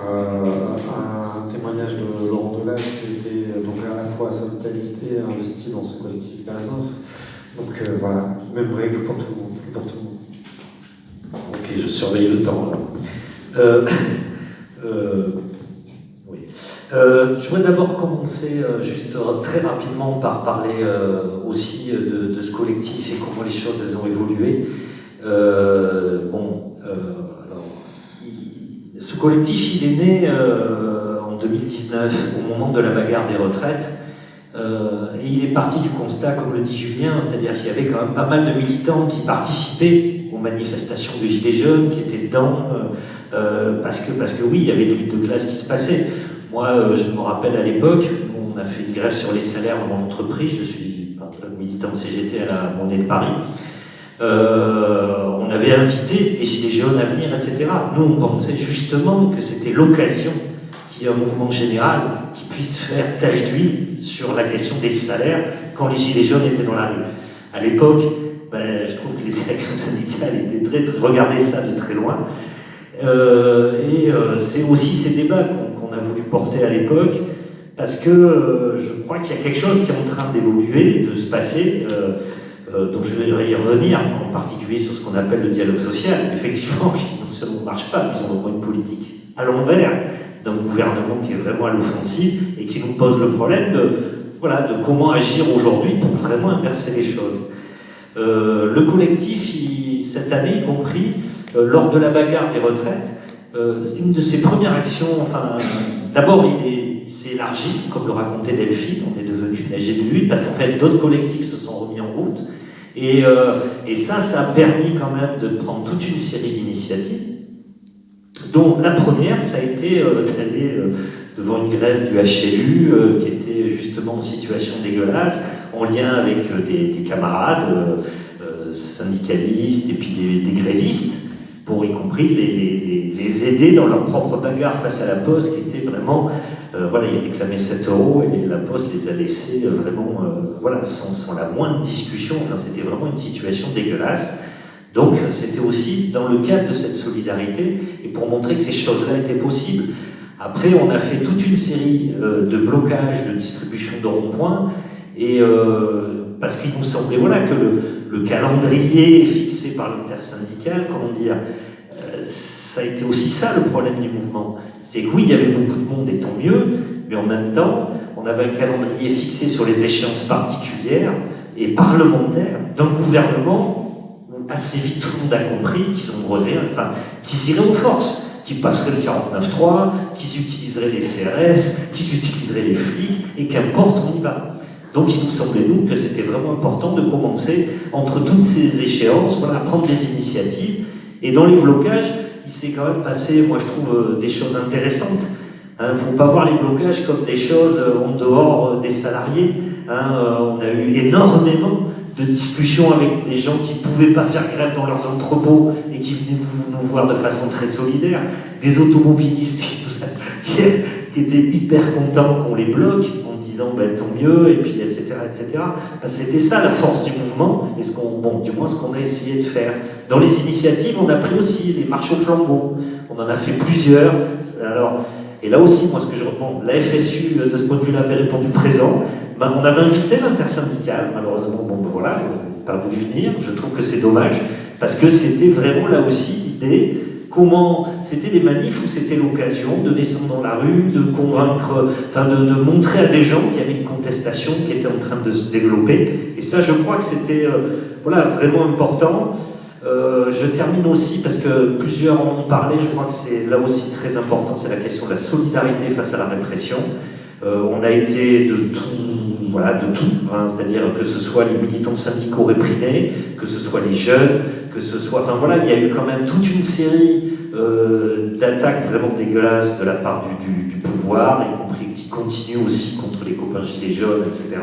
un témoignage de Laurent Delage qui était donc à la fois syndicaliste et investi dans ce collectif d'Alsace. Donc voilà, même règle pour tout le monde. Pour tout le monde. Ok, je surveille le temps. Oui. Je voudrais d'abord commencer juste très rapidement par parler aussi de ce collectif et comment les choses elles ont évolué. Ce collectif, il est né en 2019, au moment de la bagarre des retraites, et il est parti du constat, comme le dit Julien, c'est-à-dire qu'il y avait quand même pas mal de militants qui participaient aux manifestations des Gilets jaunes, qui étaient dedans, parce que oui, il y avait une lutte de classe qui se passait. Moi, je me rappelle à l'époque, on a fait une grève sur les salaires dans mon entreprise, je suis militant de CGT à la Monnaie de Paris. On avait invité les Gilets jaunes à venir, etc. Nous, on pensait justement que c'était l'occasion qu'il y ait un mouvement général qui puisse faire tache d'huile sur la question des salaires quand les Gilets jaunes étaient dans la rue. À l'époque, je trouve que les directions syndicales étaient regardaient ça de très loin. C'est aussi ces débats qu'on a voulu porter à l'époque, parce que je crois qu'il y a quelque chose qui est en train d'évoluer, de se passer. Donc je vais y revenir, en particulier sur ce qu'on appelle le dialogue social, effectivement, qui non seulement ne marche pas, mais ils ont vraiment une politique à l'envers d'un gouvernement qui est vraiment à l'offensive et qui nous pose le problème de comment agir aujourd'hui pour vraiment inverser les choses. Le collectif, cette année y compris, lors de la bagarre des retraites, une de ses premières actions, d'abord il s'est élargi, comme le racontait Delphine, on est devenu une AG de lutte, parce qu'en fait d'autres collectifs se sont remis en route, et ça a permis quand même de prendre toute une série d'initiatives, dont la première, ça a été d'aller devant une grève du HLU, qui était justement en situation dégueulasse, en lien avec des camarades syndicalistes et puis des grévistes, pour y compris les aider dans leur propre bagarre face à la Poste, qui était vraiment... ils réclamaient 7 € et la Poste les a laissés vraiment sans la moindre discussion. C'était vraiment une situation dégueulasse. Donc c'était aussi dans le cadre de cette solidarité et pour montrer que ces choses-là étaient possibles. Après, on a fait toute une série de blocages, de distribution de ronds-points, et parce qu'il nous semblait que le calendrier fixé par l'intersyndicale, ça a été aussi ça le problème du mouvement. C'est que oui, il y avait beaucoup de monde et tant mieux, mais en même temps, on avait un calendrier fixé sur les échéances particulières et parlementaires d'un gouvernement où assez vite tout le monde a compris qu'ils iraient aux forces, qu'ils passeraient le 49.3, qu'ils utiliseraient les CRS, qu'ils utiliseraient les flics, et qu'importe, on y va. Donc il nous semblait, nous, que c'était vraiment important de commencer, entre toutes ces échéances, à prendre des initiatives, et dans les blocages, il s'est quand même passé, moi je trouve, des choses intéressantes. Il ne faut pas voir les blocages comme des choses en dehors des salariés. On a eu énormément de discussions avec des gens qui ne pouvaient pas faire grève dans leurs entrepôts et qui venaient nous voir de façon très solidaire. Des automobilistes qui étaient hyper contents qu'on les bloque en disant tant mieux, et puis etc. etc. C'était ça la force du mouvement, et du moins ce qu'on a essayé de faire. Dans les initiatives, on a pris aussi les marches au flambeau. On en a fait plusieurs. Et là aussi, moi, la FSU, de ce point de vue-là, avait répondu présent. On avait invité l'intersyndicale, malheureusement, ils n'ont pas voulu venir. Je trouve que c'est dommage, parce que c'était vraiment là aussi l'idée, c'était des manifs où c'était l'occasion de descendre dans la rue, de convaincre, de montrer à des gens qu'il y avait une contestation qui était en train de se développer. Et ça, je crois que c'était vraiment important. Je termine aussi, parce que plusieurs en ont parlé, je crois que c'est là aussi très important, c'est la question de la solidarité face à la répression. On a été de tout, c'est-à-dire que ce soit les militants syndicaux réprimés, que ce soit les jeunes, que ce soit... il y a eu quand même toute une série d'attaques vraiment dégueulasses de la part du pouvoir, y compris qui continuent aussi contre les copains gilets jaunes, etc.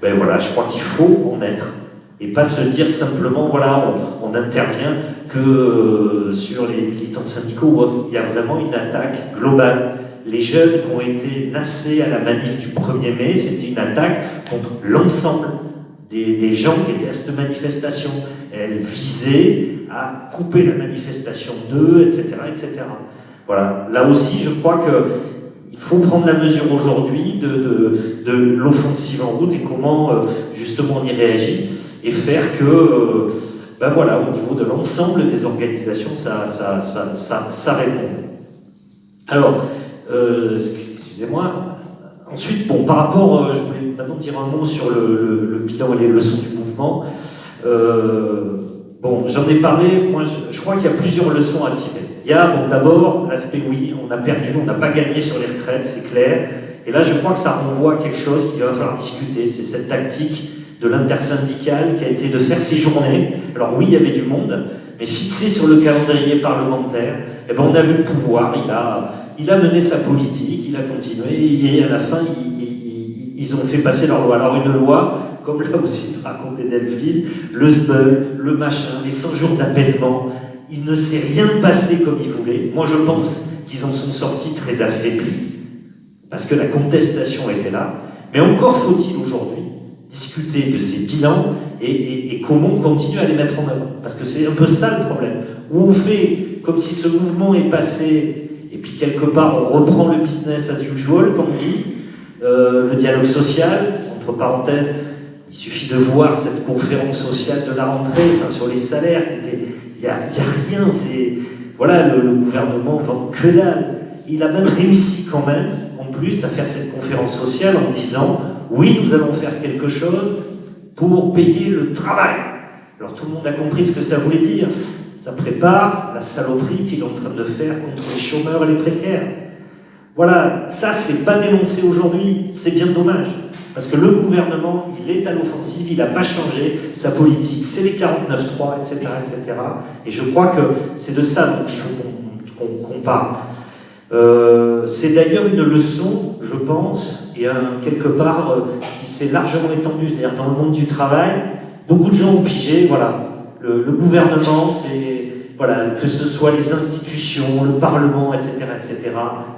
Je crois qu'il faut en être. Et pas se dire simplement, on intervient que sur les militants syndicaux. Il y a vraiment une attaque globale. Les jeunes qui ont été nassés à la manif du 1er mai, c'était une attaque contre l'ensemble des gens qui étaient à cette manifestation. Elle visait à couper la manifestation d'eux, etc., etc. Voilà. Là aussi, je crois qu'il faut prendre la mesure aujourd'hui de l'offensive en route et comment justement on y réagit et faire que, ben voilà, au niveau de l'ensemble des organisations, ça répond. Alors, excusez-moi. Ensuite, bon, par rapport, je voulais maintenant dire un mot sur le bilan et les leçons du mouvement. Bon, j'en ai parlé, moi je crois qu'il y a plusieurs leçons à tirer. Il y a, bon, d'abord, l'aspect oui, on a perdu, on n'a pas gagné sur les retraites, c'est clair. Et là, je crois que ça renvoie à quelque chose qu'il va falloir discuter. C'est cette tactique de l'intersyndicale qui a été de faire ces journées. Alors oui, il y avait du monde, mais fixé sur le calendrier parlementaire, eh ben, on a vu le pouvoir, il a mené sa politique, il a continué, et à la fin, ils ont fait passer leur loi. Alors une loi, comme là aussi racontait Delphine, le SBEL, le machin, les 100 jours d'apaisement, il ne s'est rien passé comme ils voulaient. Moi, je pense qu'ils en sont sortis très affaiblis, parce que la contestation était là. Mais encore faut-il aujourd'hui discuter de ces bilans et comment on continue à les mettre en œuvre. Parce que c'est un peu ça le problème. Où on fait comme si ce mouvement est passé, et puis quelque part on reprend le business as usual, comme on dit, le dialogue social, entre parenthèses, il suffit de voir cette conférence sociale de la rentrée, enfin, sur les salaires, il n'y a rien, voilà, le gouvernement vend que dalle. Il a même réussi quand même, en plus, à faire cette conférence sociale en disant « Oui, nous allons faire quelque chose pour payer le travail ». Alors tout le monde a compris ce que ça voulait dire. Ça prépare la saloperie qu'il est en train de faire contre les chômeurs et les précaires. Voilà, ça c'est pas dénoncé aujourd'hui, c'est bien dommage. Parce que le gouvernement, il est à l'offensive, il n'a pas changé sa politique, c'est les 49.3, etc., etc. Et je crois que c'est de ça dont il faut qu'on parle. C'est d'ailleurs une leçon, je pense, et quelque part qui s'est largement étendue, c'est-à-dire dans le monde du travail, beaucoup de gens ont pigé, voilà, le gouvernement, c'est, voilà, que ce soit les institutions, le Parlement, etc.,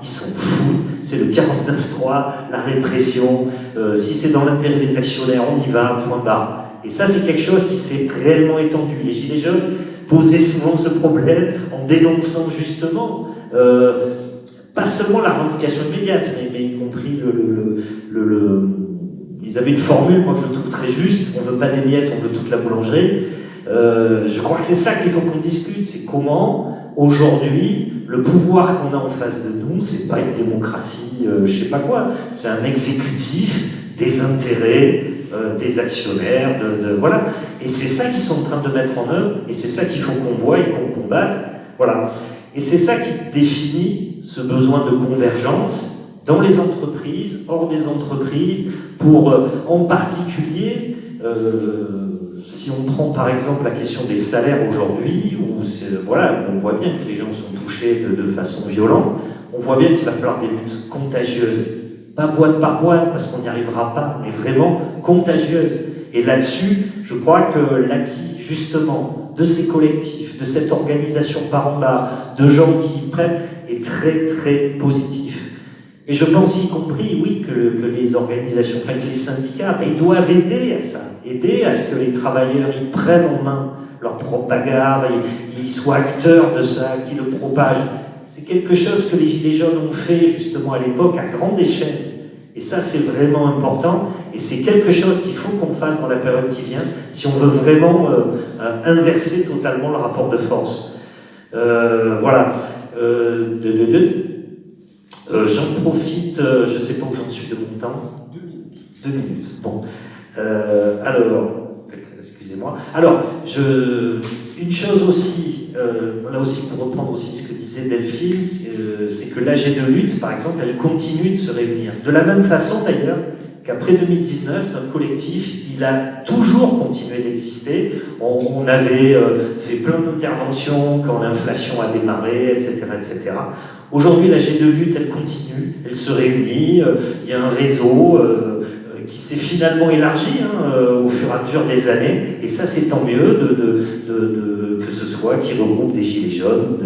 ils s'en foutent, c'est le 49.3, la répression, si c'est dans l'intérêt des actionnaires, on y va, point barre. Et ça, c'est quelque chose qui s'est réellement étendu. Les Gilets jaunes posaient souvent ce problème en dénonçant justement pas seulement la revendication immédiate, mais y compris ils avaient une formule, moi que je trouve très juste, on veut pas des miettes, on veut toute la boulangerie. Je crois que c'est ça qu'il faut qu'on discute, c'est comment, aujourd'hui, le pouvoir qu'on a en face de nous, c'est pas une démocratie, je sais pas quoi, c'est un exécutif des intérêts des actionnaires, voilà. Et c'est ça qu'ils sont en train de mettre en œuvre, et c'est ça qu'il faut qu'on voie et qu'on combatte, voilà. Et c'est ça qui définit ce besoin de convergence dans les entreprises, hors des entreprises, pour en particulier, si on prend par exemple la question des salaires aujourd'hui, où voilà, on voit bien que les gens sont touchés de façon violente, on voit bien qu'il va falloir des luttes contagieuses, pas boîte par boîte, parce qu'on n'y arrivera pas, mais vraiment contagieuses. Et là-dessus, je crois que l'acquis, justement, de ces collectifs, de cette organisation par en bas, de gens qui y prennent, est très, très positif. Et je pense y compris, oui, que les organisations, enfin que les syndicats, ils doivent aider à ça, aider à ce que les travailleurs ils prennent en main leur propre bagarre, ils soient acteurs de ça, qu'ils le propagent. C'est quelque chose que les Gilets jaunes ont fait justement à l'époque à grande échelle. Et ça, c'est vraiment important. Et c'est quelque chose qu'il faut qu'on fasse dans la période qui vient si on veut vraiment inverser totalement le rapport de force. Voilà. J'en profite, je ne sais pas où j'en suis de mon temps. 2 minutes. Bon. Alors, excusez-moi. Alors, une chose aussi, là aussi pour reprendre aussi ce que disait Delphine, c'est que l'AG de lutte, par exemple, elle continue de se réunir. De la même façon d'ailleurs qu'après 2019, notre collectif, il a toujours continué d'exister. On avait fait plein d'interventions quand l'inflation a démarré, etc., etc. Aujourd'hui, l'AG de lutte, elle continue, elle se réunit, il y a un réseau qui s'est finalement élargi au fur et à mesure des années, et ça c'est tant mieux que ce soit qui regroupe des gilets jaunes,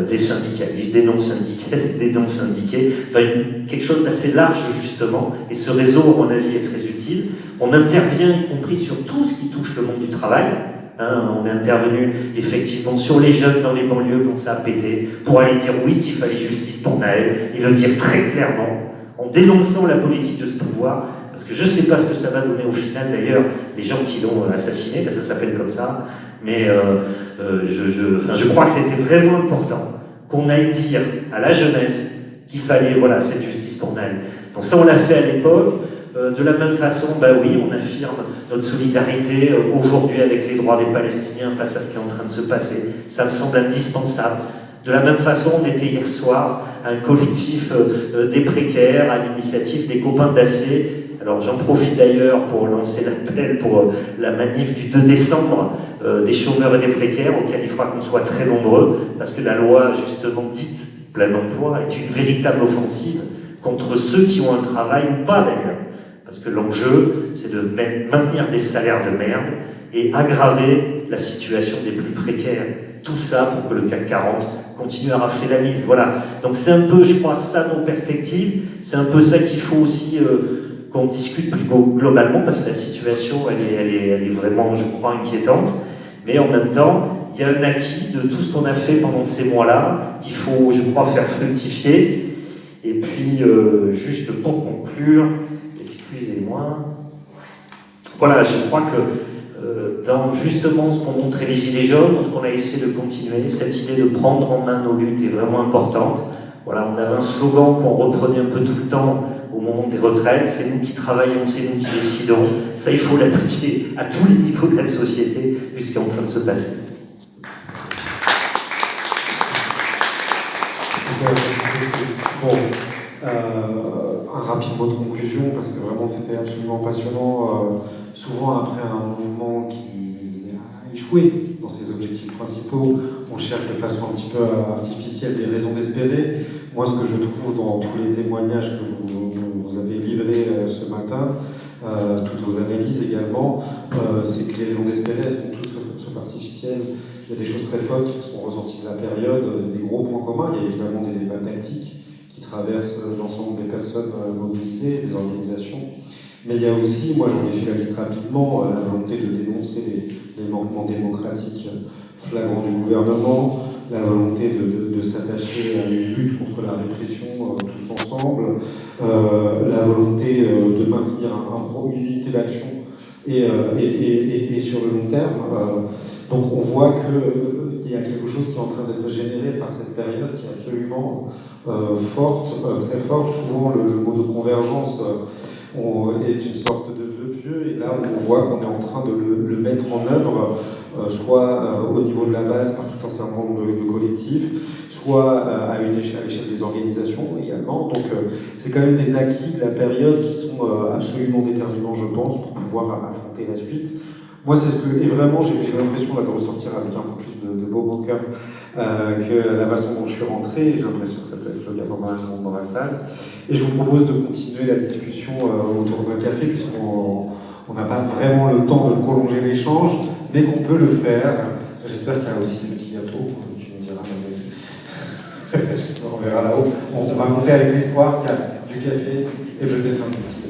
des syndicalistes, des non-syndiqués, enfin quelque chose d'assez large justement, et ce réseau à mon avis est très utile. On intervient y compris sur tout ce qui touche le monde du travail, Hein, on est intervenu effectivement sur les jeunes dans les banlieues quand ça a pété, pour aller dire oui qu'il fallait justice pour Naël, et le dire très clairement, en dénonçant la politique de ce pouvoir, parce que je ne sais pas ce que ça va donner au final d'ailleurs, les gens qui l'ont assassiné, ben ça s'appelle comme ça, mais je crois que c'était vraiment important qu'on aille dire à la jeunesse qu'il fallait cette justice pour Naël. Donc ça on l'a fait à l'époque. De la même façon, oui, on affirme notre solidarité aujourd'hui avec les droits des Palestiniens face à ce qui est en train de se passer. Ça me semble indispensable. De la même façon, on était hier soir à un collectif des précaires, à l'initiative des copains d'Acier. Alors j'en profite d'ailleurs pour lancer l'appel pour la manif du 2 décembre des chômeurs et des précaires, auquel il faudra qu'on soit très nombreux, parce que la loi justement dite plein emploi est une véritable offensive contre ceux qui ont un travail ou pas d'ailleurs. Parce que l'enjeu, c'est de maintenir des salaires de merde et aggraver la situation des plus précaires. Tout ça pour que le CAC 40 continue à rafler la mise. Voilà. Donc c'est un peu, je crois, ça nos perspectives. C'est un peu ça qu'il faut aussi qu'on discute plus globalement, parce que la situation, elle est vraiment, je crois, inquiétante. Mais en même temps, il y a un acquis de tout ce qu'on a fait pendant ces mois-là, qu'il faut, je crois, faire fructifier. Et puis, juste pour conclure, excusez-moi. Voilà, je crois que dans justement ce qu'ont montré les Gilets jaunes, ce qu'on a essayé de continuer, cette idée de prendre en main nos luttes est vraiment importante. Voilà, on avait un slogan qu'on reprenait un peu tout le temps au moment des retraites, c'est nous qui travaillons, c'est nous qui décidons. Ça, il faut l'appliquer à tous les niveaux de la société, vu ce qui est en train de se passer. Bon, un rapide mot de conclusion, parce que vraiment c'était absolument passionnant. Souvent après un mouvement qui a échoué dans ses objectifs principaux, on cherche de façon un petit peu artificielle des raisons d'espérer. Moi, ce que je trouve dans tous les témoignages que vous avez livrés ce matin, toutes vos analyses également, c'est que les raisons d'espérer, elles sont toutes sauf artificielles. Il y a des choses très fortes qui sont ressenties de la période, des gros points communs. Il y a évidemment des débats tactiques qui traversent l'ensemble des personnes mobilisées, des organisations. Mais il y a aussi, moi j'en ai fait la liste rapidement, la volonté de dénoncer les manquements démocratiques flagrants du gouvernement, la volonté de s'attacher à une lutte contre la répression tous ensemble, la volonté de maintenir une unité d'action et sur le long terme. Donc on voit qu'il y a quelque chose qui est en train d'être généré par cette période qui est absolument forte, très forte. Souvent le mot de convergence est une sorte de vœu pieux, et là on voit qu'on est en train de le mettre en œuvre, soit au niveau de la base par tout un certain nombre de collectifs, soit à l'échelle des organisations également. Donc c'est quand même des acquis de la période qui sont absolument déterminants, je pense, pour pouvoir affronter la suite. Moi, c'est ce que, et vraiment, j'ai l'impression de ressortir avec un peu plus de beau cœur que la façon dont je suis rentré. J'ai l'impression que ça peut être le cas dans la salle. Et je vous propose de continuer la discussion autour d'un café, puisqu'on n'a pas vraiment le temps de prolonger l'échange, mais qu'on peut le faire. J'espère qu'il y a aussi des petits gâteaux, tu me diras. On verra là-haut. On va monter avec l'espoir qu'il y a du café et peut-être un petit.